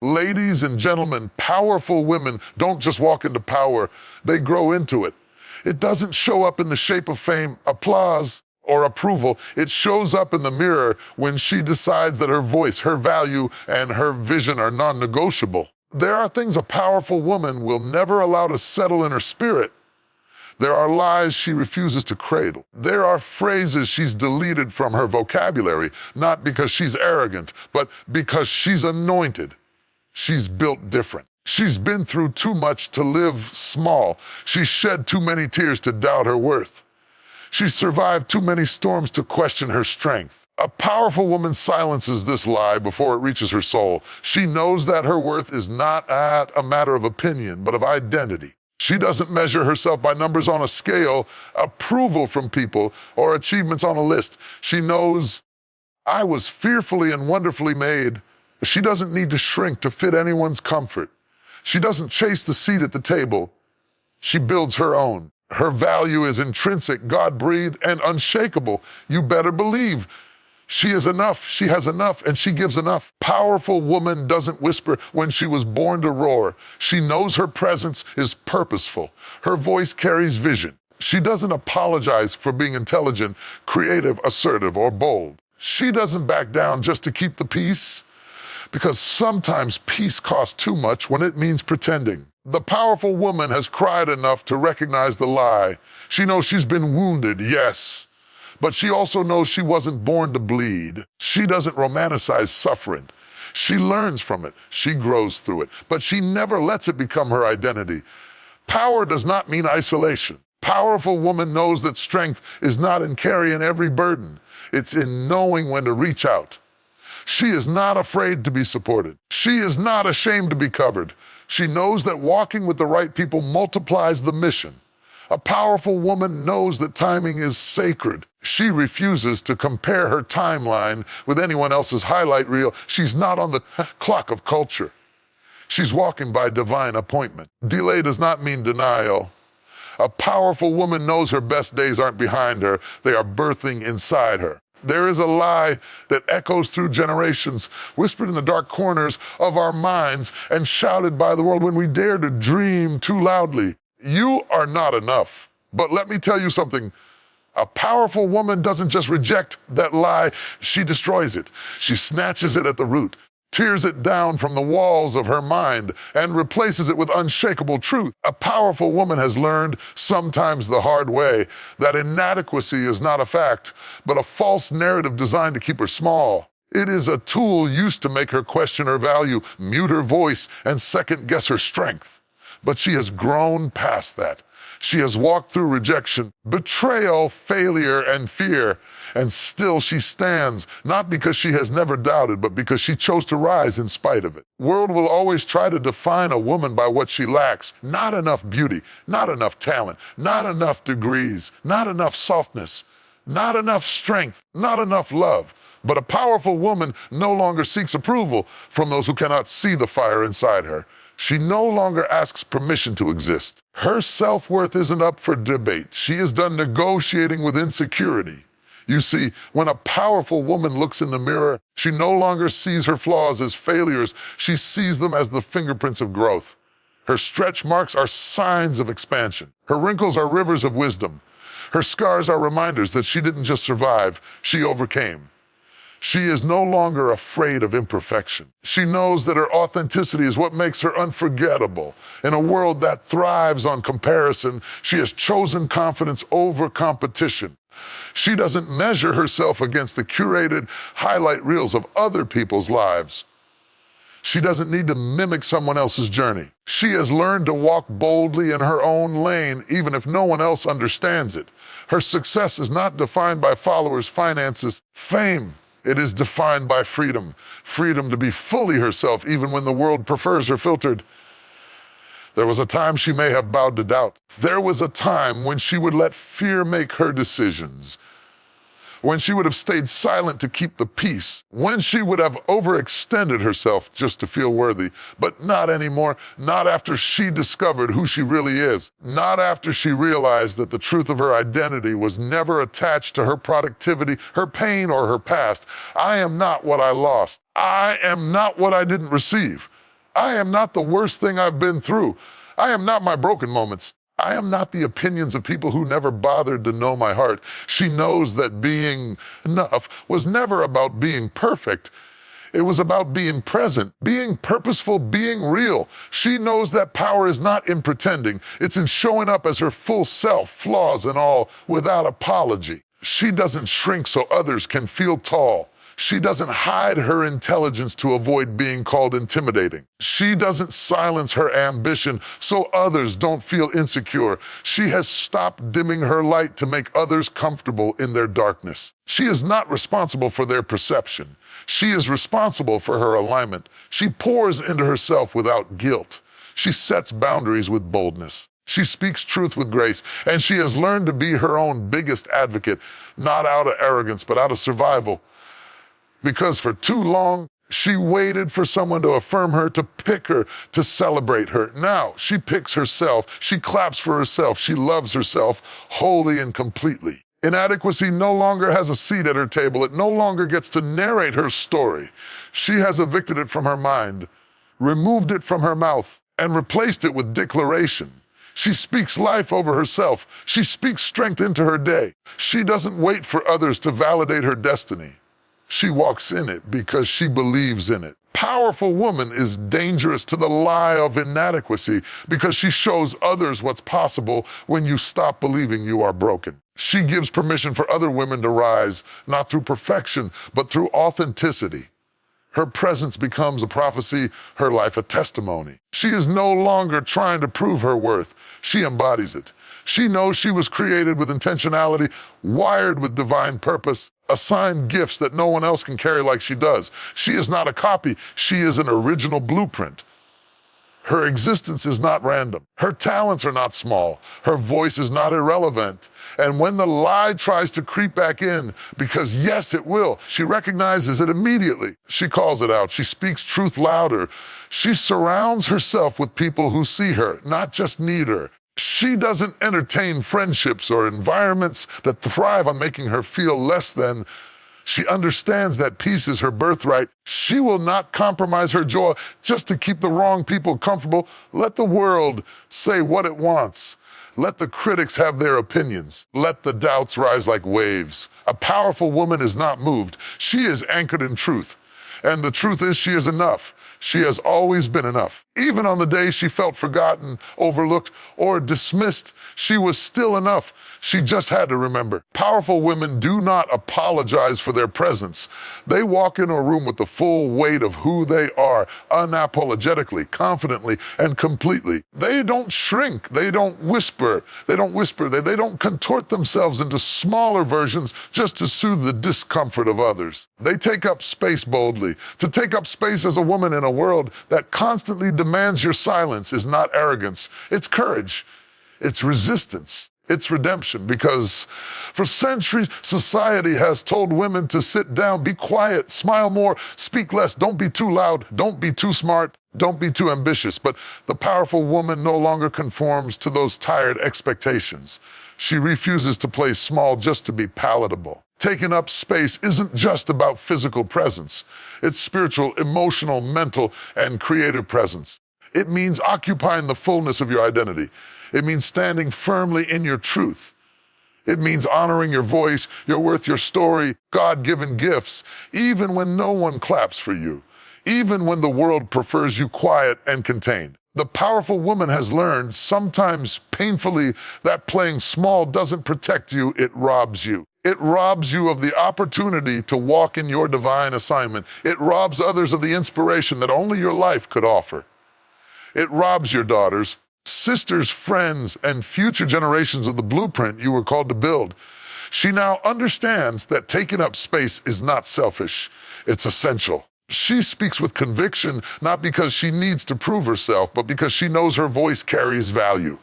Ladies and gentlemen, powerful women don't just walk into power, they grow into it. It doesn't show up in the shape of fame, applause, or approval. It shows up in the mirror when she decides that her voice, her value, and her vision are non-negotiable. There are things a powerful woman will never allow to settle in her spirit. There are lies she refuses to cradle. There are phrases she's deleted from her vocabulary, not because she's arrogant, but because she's anointed. She's built different. She's been through too much to live small. She's shed too many tears to doubt her worth. She's survived too many storms to question her strength. A powerful woman silences this lie before it reaches her soul. She knows that her worth is not a matter of opinion, but of identity. She doesn't measure herself by numbers on a scale, approval from people, or achievements on a list. She knows, I was fearfully and wonderfully made. She doesn't need to shrink to fit anyone's comfort. She doesn't chase the seat at the table. She builds her own. Her value is intrinsic, God-breathed, and unshakable. You better believe she is enough, she has enough, and she gives enough. Powerful woman doesn't whisper when she was born to roar. She knows her presence is purposeful. Her voice carries vision. She doesn't apologize for being intelligent, creative, assertive, or bold. She doesn't back down just to keep the peace, because sometimes peace costs too much when it means pretending. The powerful woman has cried enough to recognize the lie. She knows she's been wounded, yes, but she also knows she wasn't born to bleed. She doesn't romanticize suffering. She learns from it. She grows through it, but she never lets it become her identity. Power does not mean isolation. Powerful woman knows that strength is not in carrying every burden. It's in knowing when to reach out. She is not afraid to be supported. She is not ashamed to be covered. She knows that walking with the right people multiplies the mission. A powerful woman knows that timing is sacred. She refuses to compare her timeline with anyone else's highlight reel. She's not on the clock of culture. She's walking by divine appointment. Delay does not mean denial. A powerful woman knows her best days aren't behind her. They are birthing inside her. There is a lie that echoes through generations, whispered in the dark corners of our minds and shouted by the world when we dare to dream too loudly. You are not enough. But let me tell you something. A powerful woman doesn't just reject that lie, she destroys it. She snatches it at the root, tears it down from the walls of her mind, and replaces it with unshakable truth. A powerful woman has learned, sometimes the hard way, that inadequacy is not a fact, but a false narrative designed to keep her small. It is a tool used to make her question her value, mute her voice, and second-guess her strength. But she has grown past that. She has walked through rejection, betrayal, failure, and fear, and still she stands, not because she has never doubted, but because she chose to rise in spite of it. World will always try to define a woman by what she lacks. Not enough beauty, not enough talent, not enough degrees, not enough softness, not enough strength, not enough love. But a powerful woman no longer seeks approval from those who cannot see the fire inside her. She no longer asks permission to exist. Her self-worth isn't up for debate. She is done negotiating with insecurity. You see, when a powerful woman looks in the mirror, she no longer sees her flaws as failures. She sees them as the fingerprints of growth. Her stretch marks are signs of expansion. Her wrinkles are rivers of wisdom. Her scars are reminders that she didn't just survive, she overcame. She is no longer afraid of imperfection. She knows that her authenticity is what makes her unforgettable. In a world that thrives on comparison, she has chosen confidence over competition. She doesn't measure herself against the curated highlight reels of other people's lives. She doesn't need to mimic someone else's journey. She has learned to walk boldly in her own lane, even if no one else understands it. Her success is not defined by followers, finances, fame. It is defined by freedom. Freedom to be fully herself, even when the world prefers her filtered. There was a time she may have bowed to doubt. There was a time when she would let fear make her decisions. When she would have stayed silent to keep the peace. When she would have overextended herself just to feel worthy. But not anymore. Not after she discovered who she really is. Not after she realized that the truth of her identity was never attached to her productivity, her pain, or her past. I am not what I lost. I am not what I didn't receive. I am not the worst thing I've been through. I am not my broken moments. I am not the opinions of people who never bothered to know my heart. She knows that being enough was never about being perfect. It was about being present, being purposeful, being real. She knows that power is not in pretending. It's in showing up as her full self, flaws and all, without apology. She doesn't shrink so others can feel tall. She doesn't hide her intelligence to avoid being called intimidating. She doesn't silence her ambition so others don't feel insecure. She has stopped dimming her light to make others comfortable in their darkness. She is not responsible for their perception. She is responsible for her alignment. She pours into herself without guilt. She sets boundaries with boldness. She speaks truth with grace, and she has learned to be her own biggest advocate, not out of arrogance, but out of survival. Because for too long, she waited for someone to affirm her, to pick her, to celebrate her. Now she picks herself. She claps for herself. She loves herself wholly and completely. Inadequacy no longer has a seat at her table. It no longer gets to narrate her story. She has evicted it from her mind, removed it from her mouth, and replaced it with declaration. She speaks life over herself. She speaks strength into her day. She doesn't wait for others to validate her destiny. She walks in it because she believes in it. Powerful woman is dangerous to the lie of inadequacy because she shows others what's possible when you stop believing you are broken. She gives permission for other women to rise, not through perfection, but through authenticity. Her presence becomes a prophecy, her life a testimony. She is no longer trying to prove her worth. She embodies it. She knows she was created with intentionality, wired with divine purpose, assigned gifts that no one else can carry like she does. She is not a copy. She is an original blueprint. Her existence is not random. Her talents are not small. Her voice is not irrelevant. And when the lie tries to creep back in, because yes, it will, she recognizes it immediately. She calls it out. She speaks truth louder. She surrounds herself with people who see her, not just need her. She doesn't entertain friendships or environments that thrive on making her feel less than. She understands that peace is her birthright. She will not compromise her joy just to keep the wrong people comfortable. Let the world say what it wants. Let the critics have their opinions. Let the doubts rise like waves. A powerful woman is not moved. She is anchored in truth. And the truth is she is enough. She has always been enough. Even on the days she felt forgotten, overlooked, or dismissed, she was still enough. She just had to remember. Powerful women do not apologize for their presence. They walk into a room with the full weight of who they are, unapologetically, confidently, and completely. They don't shrink. They don't whisper. They don't contort themselves into smaller versions just to soothe the discomfort of others. They take up space boldly. To take up space as a woman in a world that constantly demands your silence is not arrogance. It's courage. It's resistance. It's redemption, because for centuries, society has told women to sit down, be quiet, smile more, speak less, don't be too loud, don't be too smart, don't be too ambitious. But the powerful woman no longer conforms to those tired expectations. She refuses to play small just to be palatable. Taking up space isn't just about physical presence. It's spiritual, emotional, mental, and creative presence. It means occupying the fullness of your identity. It means standing firmly in your truth. It means honoring your voice, your worth, your story, God-given gifts, even when no one claps for you, even when the world prefers you quiet and contained. The powerful woman has learned, sometimes painfully, that playing small doesn't protect you, it robs you. It robs you of the opportunity to walk in your divine assignment. It robs others of the inspiration that only your life could offer. It robs your daughters, sisters, friends, and future generations of the blueprint you were called to build. She now understands that taking up space is not selfish, it's essential. She speaks with conviction, not because she needs to prove herself, but because she knows her voice carries value.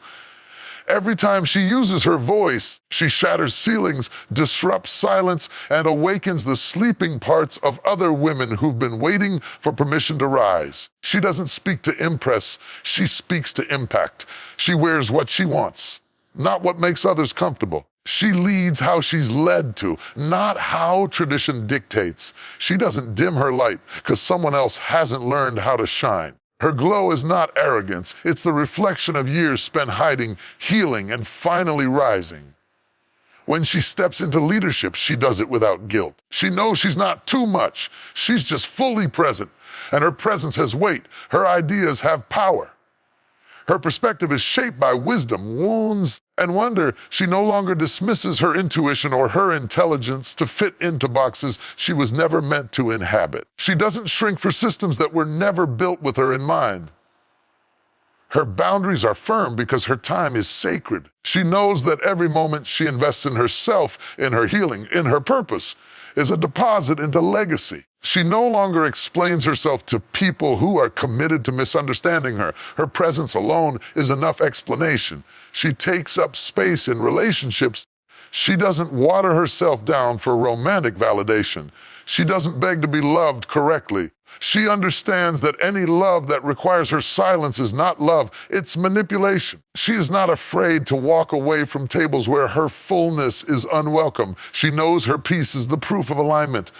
Every time she uses her voice, she shatters ceilings, disrupts silence, and awakens the sleeping parts of other women who've been waiting for permission to rise. She doesn't speak to impress, she speaks to impact. She wears what she wants, not what makes others comfortable. She leads how she's led to, not how tradition dictates. She doesn't dim her light because someone else hasn't learned how to shine. Her glow is not arrogance. It's the reflection of years spent hiding, healing, and finally rising. When she steps into leadership, she does it without guilt. She knows she's not too much. She's just fully present, and her presence has weight. Her ideas have power. Her perspective is shaped by wisdom, wounds, and wonder. She no longer dismisses her intuition or her intelligence to fit into boxes she was never meant to inhabit. She doesn't shrink for systems that were never built with her in mind. Her boundaries are firm because her time is sacred. She knows that every moment she invests in herself, in her healing, in her purpose, is a deposit into legacy. She no longer explains herself to people who are committed to misunderstanding her. Her presence alone is enough explanation. She takes up space in relationships. She doesn't water herself down for romantic validation. She doesn't beg to be loved correctly. She understands that any love that requires her silence is not love, it's manipulation. She is not afraid to walk away from tables where her fullness is unwelcome. She knows her peace is the proof of alignment.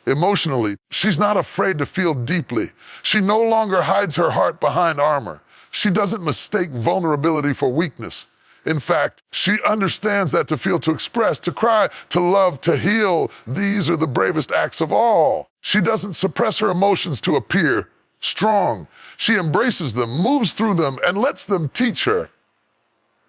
Emotionally, she's not afraid to feel deeply. She no longer hides her heart behind armor. She doesn't mistake vulnerability for weakness. In fact, she understands that to feel, to express, to cry, to love, to heal, these are the bravest acts of all. She doesn't suppress her emotions to appear strong. She embraces them, moves through them, and lets them teach her.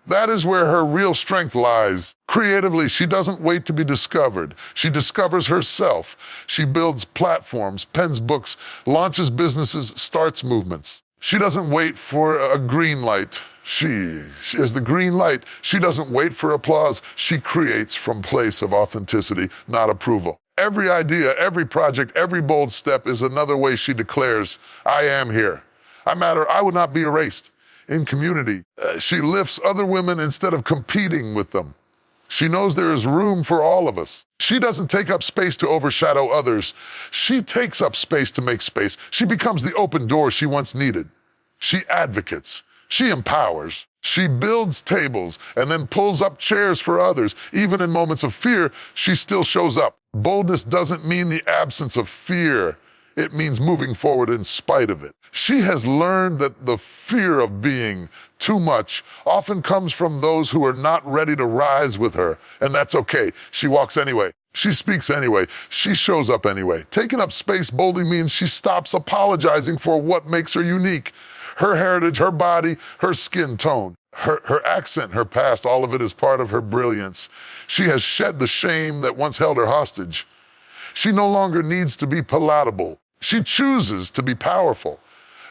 That is where her real strength lies. Creatively, she doesn't wait to be discovered. She discovers herself. She builds platforms, pens books, launches businesses, starts movements. She doesn't wait for a green light. She is the green light. She doesn't wait for applause. She creates from place of authenticity, not approval. Every idea, every project, every bold step is another way she declares, I am here. I matter. I would not be erased. In community, she lifts other women instead of competing with them. She knows there is room for all of us. She doesn't take up space to overshadow others. She takes up space to make space. She becomes the open door she once needed. She advocates. She empowers. She builds tables and then pulls up chairs for others. Even in moments of fear, she still shows up. Boldness doesn't mean the absence of fear. It means moving forward in spite of it. She has learned that the fear of being too much often comes from those who are not ready to rise with her, and that's okay. She walks anyway. She speaks anyway. She shows up anyway. Taking up space boldly means she stops apologizing for what makes her unique. Her heritage, her body, her skin tone, her accent, her past, all of it is part of her brilliance. She has shed the shame that once held her hostage. She no longer needs to be palatable. She chooses to be powerful.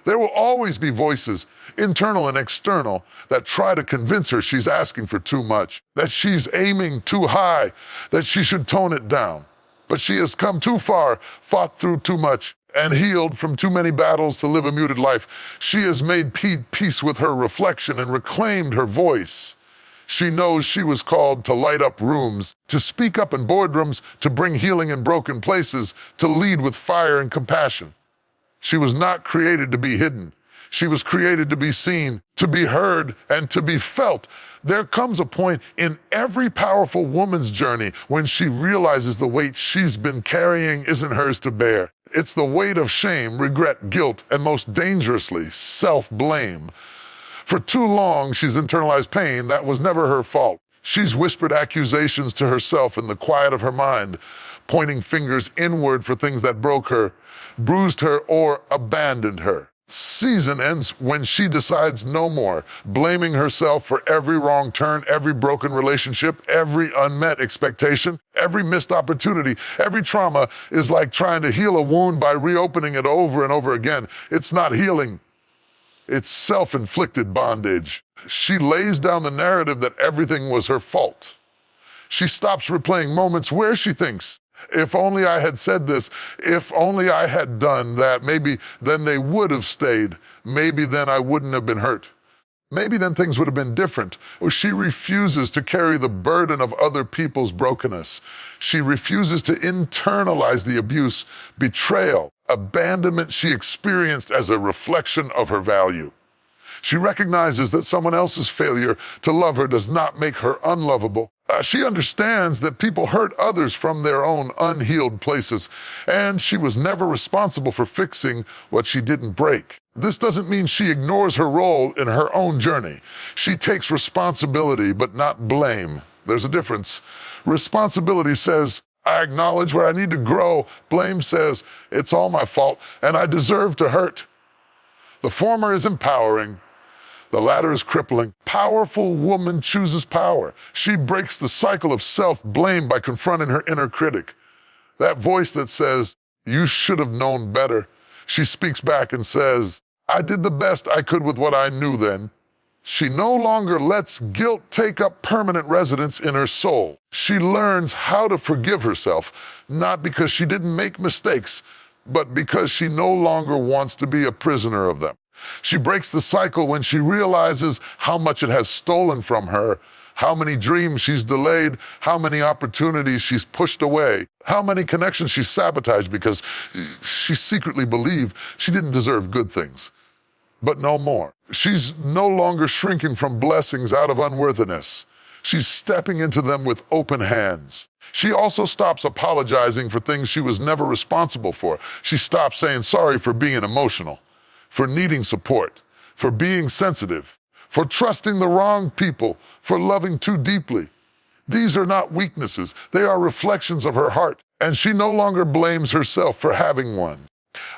There will always be voices, internal and external, that try to convince her she's asking for too much, that she's aiming too high, that she should tone it down. But she has come too far, fought through too much, and healed from too many battles to live a muted life. She has made peace with her reflection and reclaimed her voice. She knows she was called to light up rooms, to speak up in boardrooms, to bring healing in broken places, to lead with fire and compassion. She was not created to be hidden. She was created to be seen, to be heard, and to be felt. There comes a point in every powerful woman's journey when she realizes the weight she's been carrying isn't hers to bear. It's the weight of shame, regret, guilt, and most dangerously, self-blame. For too long, she's internalized pain that was never her fault. She's whispered accusations to herself in the quiet of her mind, pointing fingers inward for things that broke her, bruised her, or abandoned her. Season ends when she decides no more, blaming herself for every wrong turn, every broken relationship, every unmet expectation, every missed opportunity. Every trauma is like trying to heal a wound by reopening it over and over again. It's not healing. It's self-inflicted bondage. She lays down the narrative that everything was her fault. She stops replaying moments where she thinks, if only I had said this, if only I had done that, maybe then they would have stayed. Maybe then I wouldn't have been hurt. Maybe then things would have been different. Or she refuses to carry the burden of other people's brokenness. She refuses to internalize the abuse, betrayal, abandonment she experienced as a reflection of her value. She recognizes that someone else's failure to love her does not make her unlovable. She understands that people hurt others from their own unhealed places, and she was never responsible for fixing what she didn't break. This doesn't mean she ignores her role in her own journey. She takes responsibility, but not blame. There's a difference. Responsibility says, I acknowledge where I need to grow. Blame says, it's all my fault, and I deserve to hurt. The former is empowering. The latter is crippling. Powerful woman chooses power. She breaks the cycle of self-blame by confronting her inner critic. That voice that says, you should have known better. She speaks back and says, I did the best I could with what I knew then. She no longer lets guilt take up permanent residence in her soul. She learns how to forgive herself, not because she didn't make mistakes, but because she no longer wants to be a prisoner of them. She breaks the cycle when she realizes how much it has stolen from her, how many dreams she's delayed, how many opportunities she's pushed away, how many connections she's sabotaged because she secretly believed she didn't deserve good things. But no more. She's no longer shrinking from blessings out of unworthiness. She's stepping into them with open hands. She also stops apologizing for things she was never responsible for. She stops saying sorry for being emotional, for needing support, for being sensitive, for trusting the wrong people, for loving too deeply. These are not weaknesses. They are reflections of her heart, and she no longer blames herself for having one.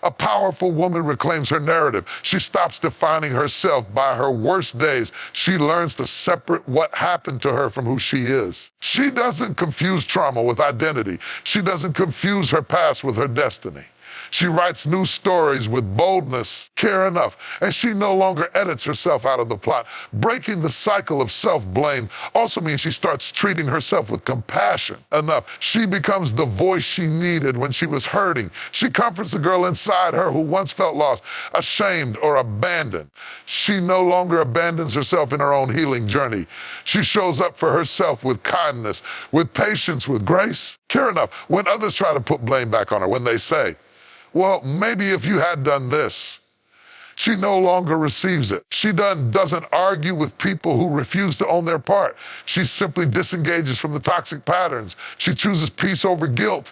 A powerful woman reclaims her narrative. She stops defining herself by her worst days. She learns to separate what happened to her from who she is. She doesn't confuse trauma with identity. She doesn't confuse her past with her destiny. She writes new stories with boldness, care enough, and she no longer edits herself out of the plot. Breaking the cycle of self-blame also means she starts treating herself with compassion enough. She becomes the voice she needed when she was hurting. She comforts the girl inside her who once felt lost, ashamed, or abandoned. She no longer abandons herself in her own healing journey. She shows up for herself with kindness, with patience, with grace, care enough. When others try to put blame back on her, when they say, well, maybe if you had done this, she no longer receives it. She doesn't argue with people who refuse to own their part. She simply disengages from the toxic patterns. She chooses peace over guilt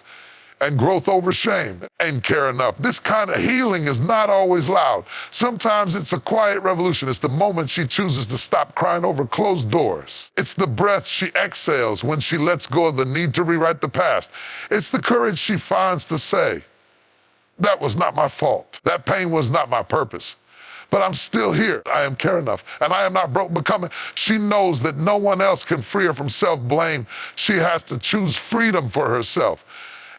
and growth over shame and care enough. This kind of healing is not always loud. Sometimes it's a quiet revolution. It's the moment she chooses to stop crying over closed doors. It's the breath she exhales when she lets go of the need to rewrite the past. It's the courage she finds to say, that was not my fault. That pain was not my purpose. But I'm still here. I am care enough, and I am not broke becoming. She knows that no one else can free her from self-blame. She has to choose freedom for herself.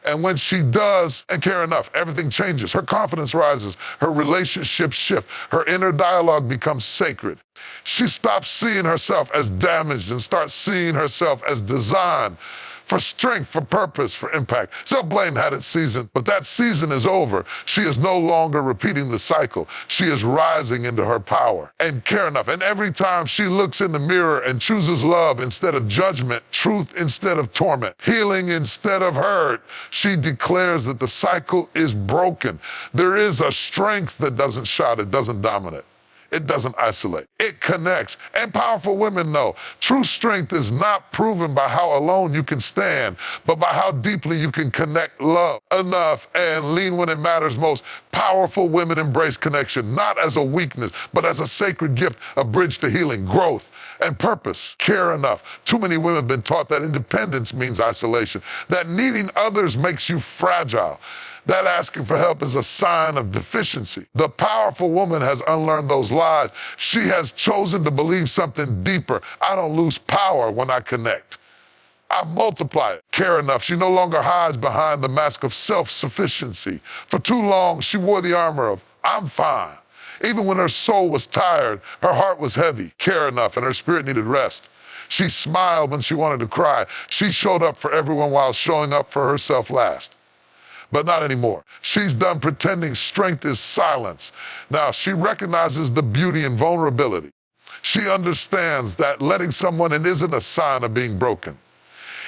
And when she does and care enough, everything changes. Her confidence rises. Her relationships shift. Her inner dialogue becomes sacred. She stops seeing herself as damaged and starts seeing herself as designed for strength, for purpose, for impact. Self-blame had its season, but that season is over. She is no longer repeating the cycle. She is rising into her power and care enough. And every time she looks in the mirror and chooses love instead of judgment, truth instead of torment, healing instead of hurt, she declares that the cycle is broken. There is a strength that doesn't shout, it doesn't dominate. It doesn't isolate. It connects. And powerful women know true strength is not proven by how alone you can stand, but by how deeply you can connect love enough and lean when it matters most. Powerful women embrace connection, not as a weakness, but as a sacred gift, a bridge to healing, growth, and purpose. Care enough. Too many women have been taught that independence means isolation, that needing others makes you fragile, that asking for help is a sign of deficiency. The powerful woman has unlearned those lies. She has chosen to believe something deeper. I don't lose power when I connect. I multiply it. Care enough. She no longer hides behind the mask of self-sufficiency. For too long, she wore the armor of, I'm fine. Even when her soul was tired, her heart was heavy. Care enough, and her spirit needed rest. She smiled when she wanted to cry. She showed up for everyone while showing up for herself last. But not anymore. She's done pretending strength is silence. Now, she recognizes the beauty in vulnerability. She understands that letting someone in isn't a sign of being broken.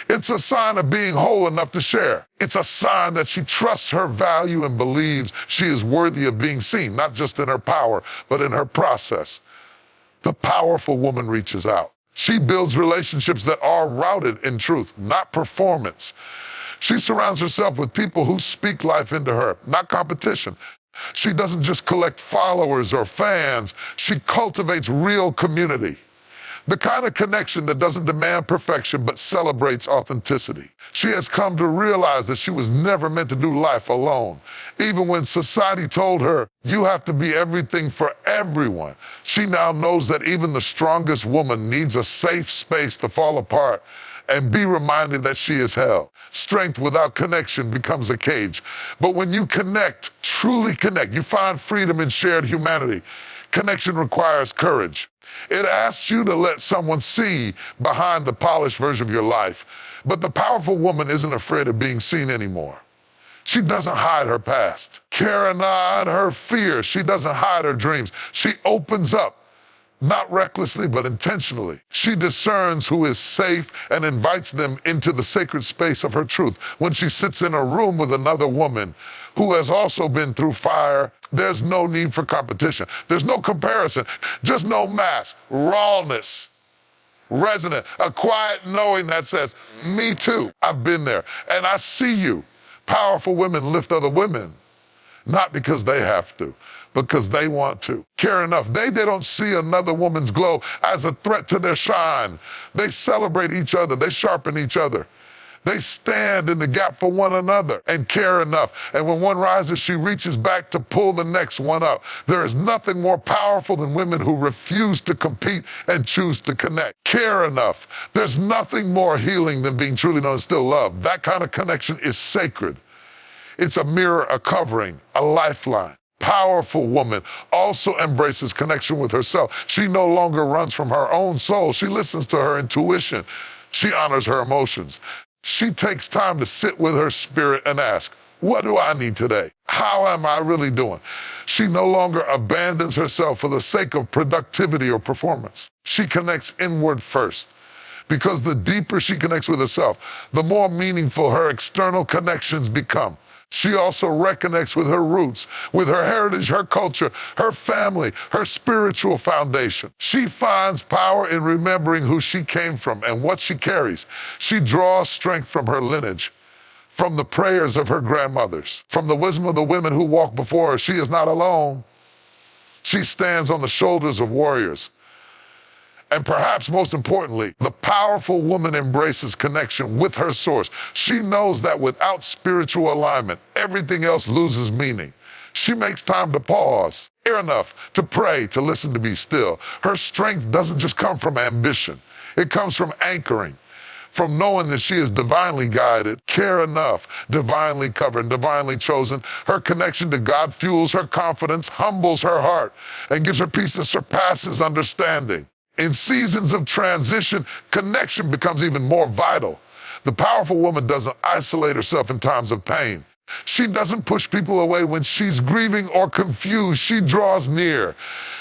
It's a sign of being whole enough to share. It's a sign that she trusts her value and believes she is worthy of being seen, not just in her power, but in her process. The powerful woman reaches out. She builds relationships that are rooted in truth, not performance. She surrounds herself with people who speak life into her, not competition. She doesn't just collect followers or fans. She cultivates real community. The kind of connection that doesn't demand perfection but celebrates authenticity. She has come to realize that she was never meant to do life alone. Even when society told her, you have to be everything for everyone, she now knows that even the strongest woman needs a safe space to fall apart and be reminded that she is held. Strength without connection becomes a cage. But when you connect, truly connect, you find freedom in shared humanity. Connection requires courage. It asks you to let someone see behind the polished version of your life. But the powerful woman isn't afraid of being seen anymore. She doesn't hide her past, carry her fears. She doesn't hide her dreams. She opens up, not recklessly, but intentionally. She discerns who is safe and invites them into the sacred space of her truth. When she sits in a room with another woman who has also been through fire, there's no need for competition. There's no comparison, just no mask, rawness, resonant, a quiet knowing that says, me too, I've been there, and I see you. Powerful women lift other women, not because they have to, because they want to. Care enough. They don't see another woman's glow as a threat to their shine. They celebrate each other. They sharpen each other. They stand in the gap for one another and care enough. And when one rises, she reaches back to pull the next one up. There is nothing more powerful than women who refuse to compete and choose to connect. Care enough. There's nothing more healing than being truly known and still loved. That kind of connection is sacred. It's a mirror, a covering, a lifeline. Powerful woman also embraces connection with herself. She no longer runs from her own soul. She listens to her intuition. She honors her emotions. She takes time to sit with her spirit and ask, what do I need today? How am I really doing? She no longer abandons herself for the sake of productivity or performance. She connects inward first. Because the deeper she connects with herself, the more meaningful her external connections become. She also reconnects with her roots, with her heritage, her culture, her family, her spiritual foundation. She finds power in remembering who she came from and what she carries. She draws strength from her lineage, from the prayers of her grandmothers, from the wisdom of the women who walked before her. She is not alone. She stands on the shoulders of warriors. And perhaps most importantly, the powerful woman embraces connection with her source. She knows that without spiritual alignment, everything else loses meaning. She makes time to pause, care enough to pray, to listen, to be still. Her strength doesn't just come from ambition. It comes from anchoring, from knowing that she is divinely guided, care enough, divinely covered, divinely chosen. Her connection to God fuels her confidence, humbles her heart, and gives her peace that surpasses understanding. In seasons of transition, connection becomes even more vital. The powerful woman doesn't isolate herself in times of pain. She doesn't push people away when she's grieving or confused. She draws near.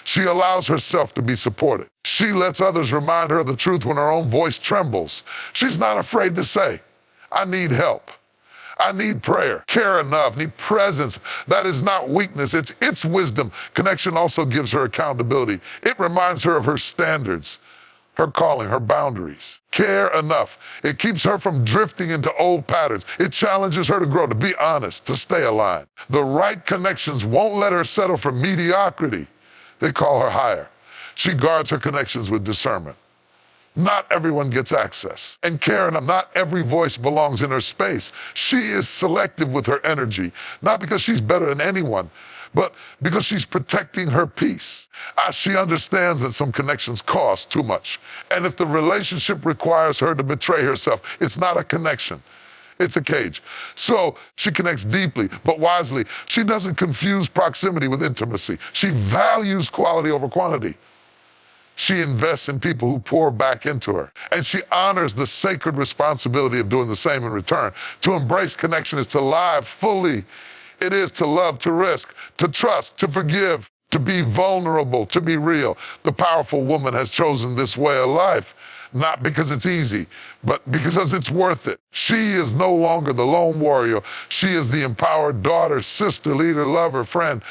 She allows herself to be supported. She lets others remind her of the truth when her own voice trembles. She's not afraid to say, I need help. I need prayer, care enough, need presence. That is not weakness, it's wisdom. Connection also gives her accountability. It reminds her of her standards, her calling, her boundaries. Care enough. It keeps her from drifting into old patterns. It challenges her to grow, to be honest, to stay aligned. The right connections won't let her settle for mediocrity. They call her higher. She guards her connections with discernment. Not everyone gets access. And Karen, not every voice belongs in her space. She is selective with her energy, not because she's better than anyone, but because she's protecting her peace. She understands that some connections cost too much. And if the relationship requires her to betray herself, it's not a connection. It's a cage. So she connects deeply, but wisely. She doesn't confuse proximity with intimacy. She values quality over quantity. She invests in people who pour back into her. And she honors the sacred responsibility of doing the same in return. To embrace connection is to live fully. It is to love, to risk, to trust, to forgive, to be vulnerable, to be real. The powerful woman has chosen this way of life, not because it's easy, but because it's worth it. She is no longer the lone warrior. She is the empowered daughter, sister, leader, lover, friend.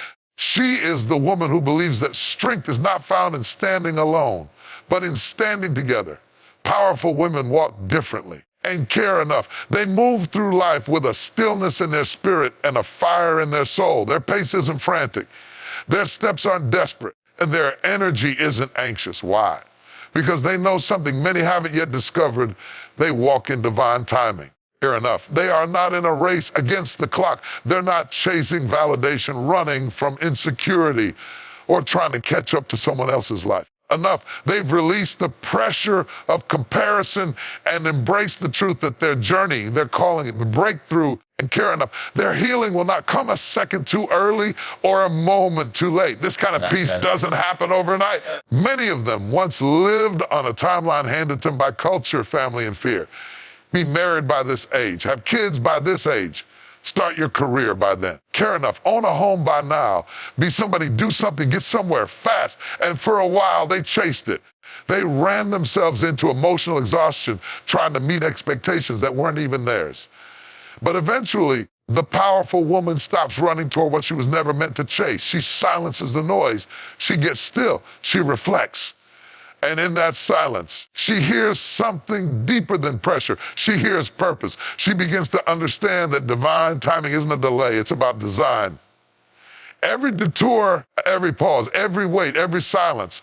She is the woman who believes that strength is not found in standing alone, but in standing together. Powerful women walk differently and care enough. They move through life with a stillness in their spirit and a fire in their soul. Their pace isn't frantic. Their steps aren't desperate, and their energy isn't anxious. Why? Because they know something many haven't yet discovered. They walk in divine timing. Fair enough. They are not in a race against the clock. They're not chasing validation, running from insecurity, or trying to catch up to someone else's life. Enough. They've released the pressure of comparison and embraced the truth that their journey, their calling, the breakthrough, and care enough. Their healing will not come a second too early or a moment too late. This kind of peace doesn't happen overnight. Many of them once lived on a timeline handed to them by culture, family, and fear. Be married by this age, have kids by this age. Start your career by then. Care enough. Own a home by now. Be somebody, do something, get somewhere fast. And for a while, they chased it. They ran themselves into emotional exhaustion trying to meet expectations that weren't even theirs. But eventually, the powerful woman stops running toward what she was never meant to chase. She silences the noise. She gets still. She reflects. And in that silence, she hears something deeper than pressure. She hears purpose. She begins to understand that divine timing isn't a delay, it's about design. Every detour, every pause, every wait, every silence,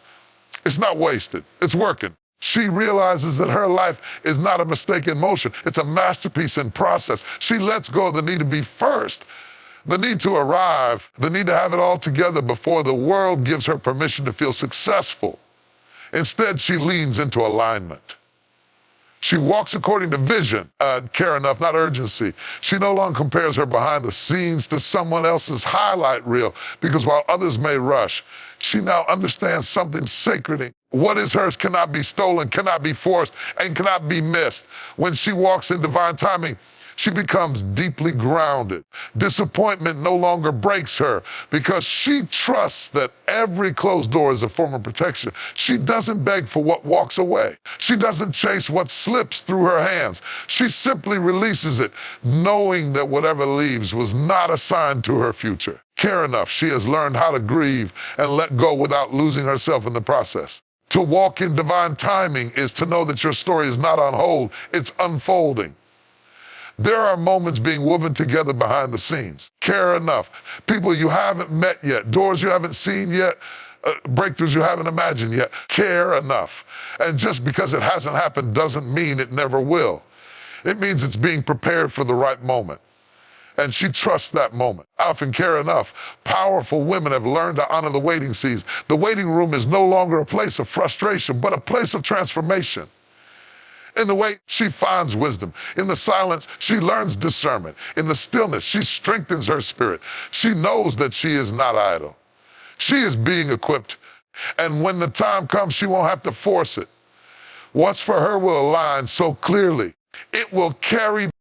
it's not wasted, it's working. She realizes that her life is not a mistake in motion, it's a masterpiece in process. She lets go of the need to be first, the need to arrive, the need to have it all together before the world gives her permission to feel successful. Instead, she leans into alignment. She walks according to vision, care enough, not urgency. She no longer compares her behind the scenes to someone else's highlight reel, because while others may rush, she now understands something sacred. What is hers cannot be stolen, cannot be forced, and cannot be missed. When she walks in divine timing, she becomes deeply grounded. Disappointment no longer breaks her because she trusts that every closed door is a form of protection. She doesn't beg for what walks away. She doesn't chase what slips through her hands. She simply releases it, knowing that whatever leaves was not assigned to her future. Care enough, she has learned how to grieve and let go without losing herself in the process. To walk in divine timing is to know that your story is not on hold, it's unfolding. There are moments being woven together behind the scenes. Care enough. People you haven't met yet, doors you haven't seen yet, breakthroughs you haven't imagined yet. Care enough. And just because it hasn't happened doesn't mean it never will. It means it's being prepared for the right moment. And she trusts that moment. I often care enough. Powerful women have learned to honor the waiting season. The waiting room is no longer a place of frustration, but a place of transformation. In the wait, she finds wisdom. In the silence, she learns discernment. In the stillness, she strengthens her spirit. She knows that she is not idle. She is being equipped. And when the time comes, she won't have to force it. What's for her will align so clearly. It will carry